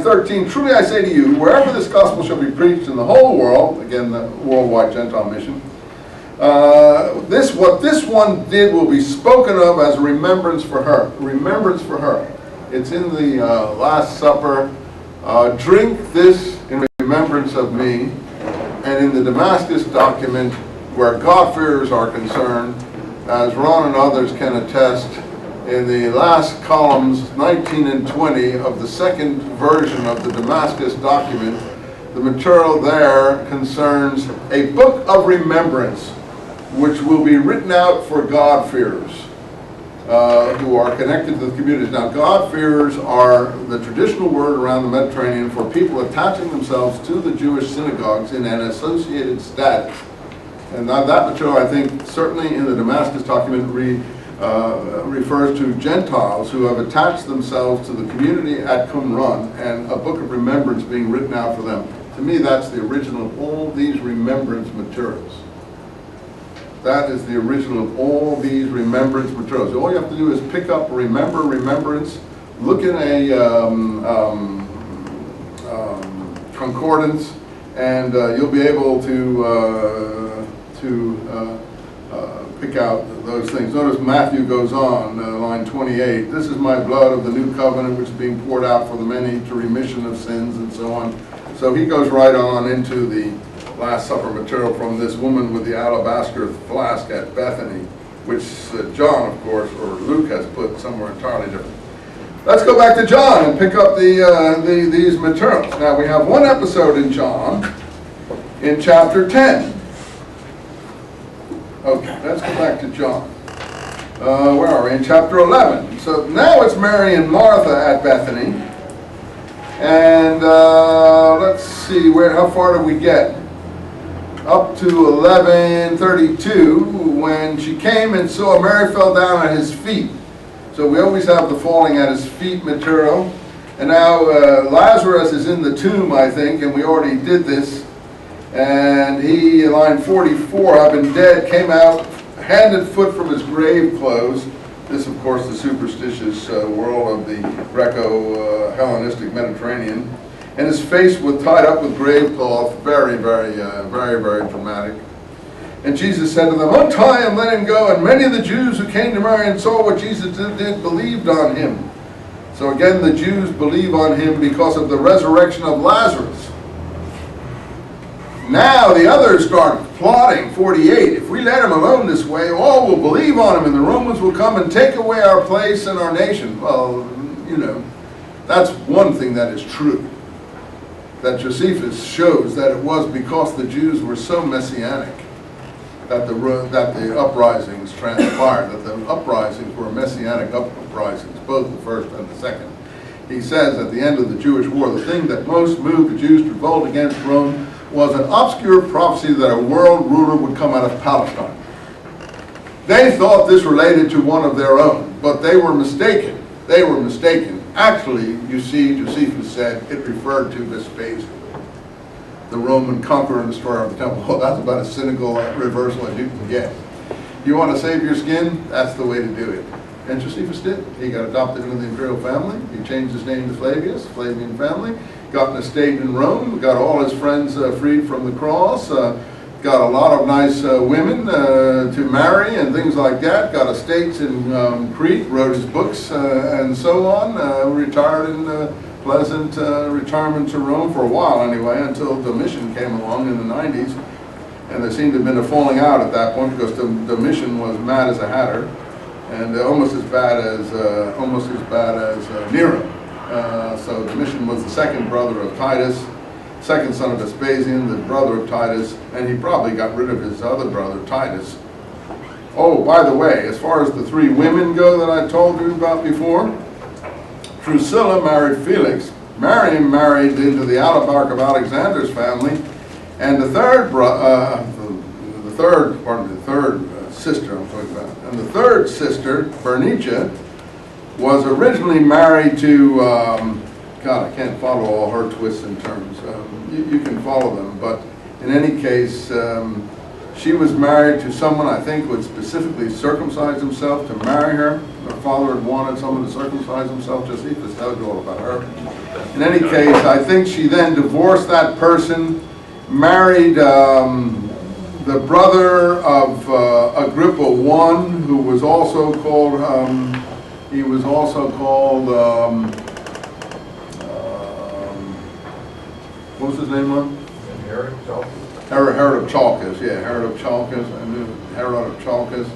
line 13, truly I say to you, wherever this gospel shall be preached in the whole world, again the worldwide Gentile mission, what this one did will be spoken of as a remembrance for her. Remembrance for her. It's in the Last Supper. Drink this in remembrance of me. And in the Damascus document, where God-fearers are concerned, as Ron and others can attest, in the last columns, 19 and 20, of the second version of the Damascus document, the material there concerns a book of remembrance, which will be written out for God-fearers who are connected to the communities. Now, God-fearers are the traditional word around the Mediterranean for people attaching themselves to the Jewish synagogues in an associated status. And that material, I think, certainly in the Damascus document refers to Gentiles who have attached themselves to the community at Qumran, and a book of remembrance being written out for them. To me, that's the original of all these remembrance materials. That is the original of all these remembrance materials. All you have to do is pick up remembrance, look in a concordance, and you'll be able to pick out those things. Notice Matthew goes on, line 28, this is my blood of the new covenant which is being poured out for the many to remission of sins, and so on. So he goes right on into the Last Supper material from this woman with the alabaster flask at Bethany, which John, of course, or Luke has put somewhere entirely different. Let's go back to John and pick up these materials. Now we have one episode in John in chapter 10. Okay, let's go back to John. Where are we? In chapter 11. So now it's Mary and Martha at Bethany. And let's see, how far do we get? Up to 11:32, when she came and saw, Mary fell down at his feet. So we always have the falling at his feet material. And now Lazarus is in the tomb, I think, and we already did this. And he, line 44, having dead, came out hand and foot from his grave clothes. This, of course, the superstitious world of the Greco-Hellenistic Mediterranean. And his face was tied up with grave cloth. Very, very dramatic. And Jesus said to them, untie him, let him go. And many of the Jews who came to Mary and saw what Jesus did believed on him. So again, the Jews believe on him because of the resurrection of Lazarus. Now the others start plotting, 48. If we let him alone this way, all will believe on him, and the Romans will come and take away our place and our nation. Well, you know, that's one thing that is true. That Josephus shows that it was because the Jews were so messianic that the uprisings transpired, that the uprisings were messianic uprisings, both the first and the second. He says at the end of the Jewish war, the thing that most moved the Jews to revolt against Rome was an obscure prophecy that a world ruler would come out of Palestine. They thought this related to one of their own, but they were mistaken. They were mistaken. Actually, you see, Josephus said it referred to Vespasian, the Roman conqueror and destroyer of the temple. Well, that's about as cynical a reversal as you can get. You want to save your skin? That's the way to do it. And Josephus did. He got adopted into the imperial family. He changed his name to Flavius, Flavian family. Got an estate in Rome. Got all his friends freed from the cross. Got a lot of nice women to marry and things like that. Got estates in Crete. Wrote his books and so on. Retired in pleasant retirement to Rome for a while anyway, until Domitian came along in the 90s. And there seemed to have been a falling out at that point because Domitian was mad as a hatter, and almost as bad as Nero. So Domitian was the second brother of Titus, second son of Vespasian, the brother of Titus, and he probably got rid of his other brother, Titus. Oh, by the way, as far as the three women go that I told you about before, Drusilla married Felix. Miriam married into the Alabarch of Alexander's family, and the third sister I'm talking about, and the third sister, Bernicia, was originally married to, God, I can't follow all her twists and turns. You can follow them, but in any case, she was married to someone I think would specifically circumcise himself to marry her. her father had wanted someone to circumcise himself. Josephus tells you all about her. In any case, I think she then divorced that person, married the brother of Agrippa I, who was also called, what was his name, Ron? Herod Herod of Chalcis, yeah, Herod of Chalcis, Herod of Chalcis.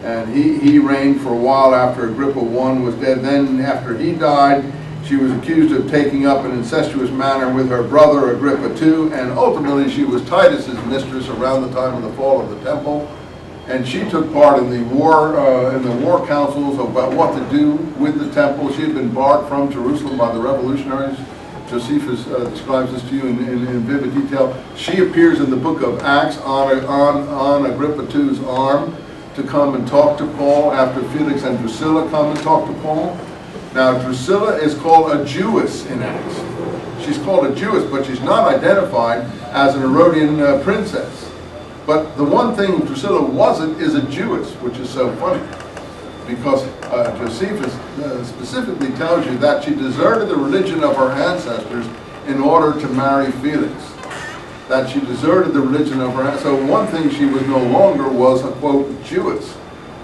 And he reigned for a while after Agrippa I was dead. Then after he died, she was accused of taking up an incestuous manner with her brother Agrippa II, and ultimately she was Titus's mistress around the time of the fall of the temple. And she took part in the war councils about what to do with the temple. She had been barred from Jerusalem by the revolutionaries. Josephus describes this to you in vivid detail. She appears in the book of Acts on Agrippa II's arm to come and talk to Paul after Felix and Drusilla come and talk to Paul. Now, Drusilla is called a Jewess in Acts. She's called a Jewess, but she's not identified as an Herodian princess. But the one thing Drusilla wasn't is a Jewess, which is so funny, because Josephus specifically tells you that she deserted the religion of her ancestors in order to marry Felix. That she deserted the religion of her ancestors. So one thing she was no longer was a, quote, Jewess.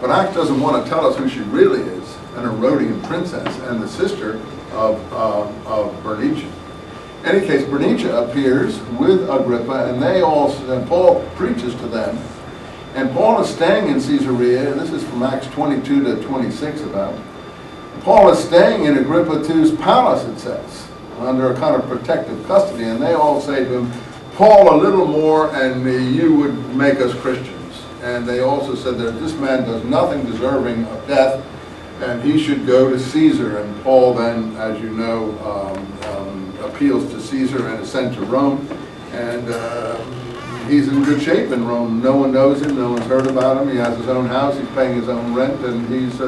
But Acts doesn't want to tell us who she really is, an Herodian princess and the sister of Bernice. In any case, Bernice appears with Agrippa, and Paul preaches to them. And Paul is staying in Caesarea, and this is from Acts 22 to 26 about. Paul is staying in Agrippa II's palace, it says, under a kind of protective custody, and they all say to him, Paul, a little more, and you would make us Christians. And they also said that this man does nothing deserving of death, and he should go to Caesar. And Paul then, as you know, appeals to Caesar and is sent to Rome. And he's in good shape in Rome. No one knows him, no one's heard about him. He has his own house, he's paying his own rent, and he's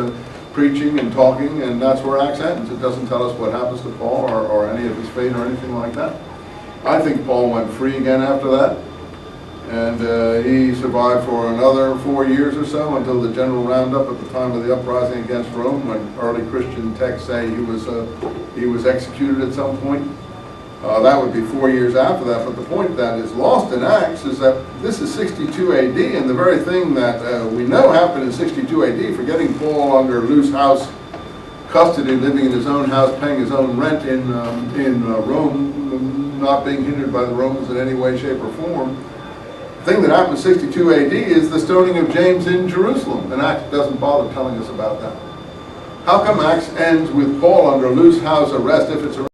preaching and talking, and that's where Acts ends. It doesn't tell us what happens to Paul or any of his fate or anything like that. I think Paul went free again after that, and he survived for another 4 years or so until the general roundup at the time of the uprising against Rome, when early Christian texts say he was executed at some point. That would be 4 years after that, but the point that is lost in Acts is that this is 62 AD, and the very thing that we know happened in 62 AD, for getting Paul under loose house custody, living in his own house, paying his own rent in Rome, not being hindered by the Romans in any way, shape, or form. The thing that happened in 62 AD is the stoning of James in Jerusalem, and Acts doesn't bother telling us about that. How come Acts ends with Paul under loose house arrest if it's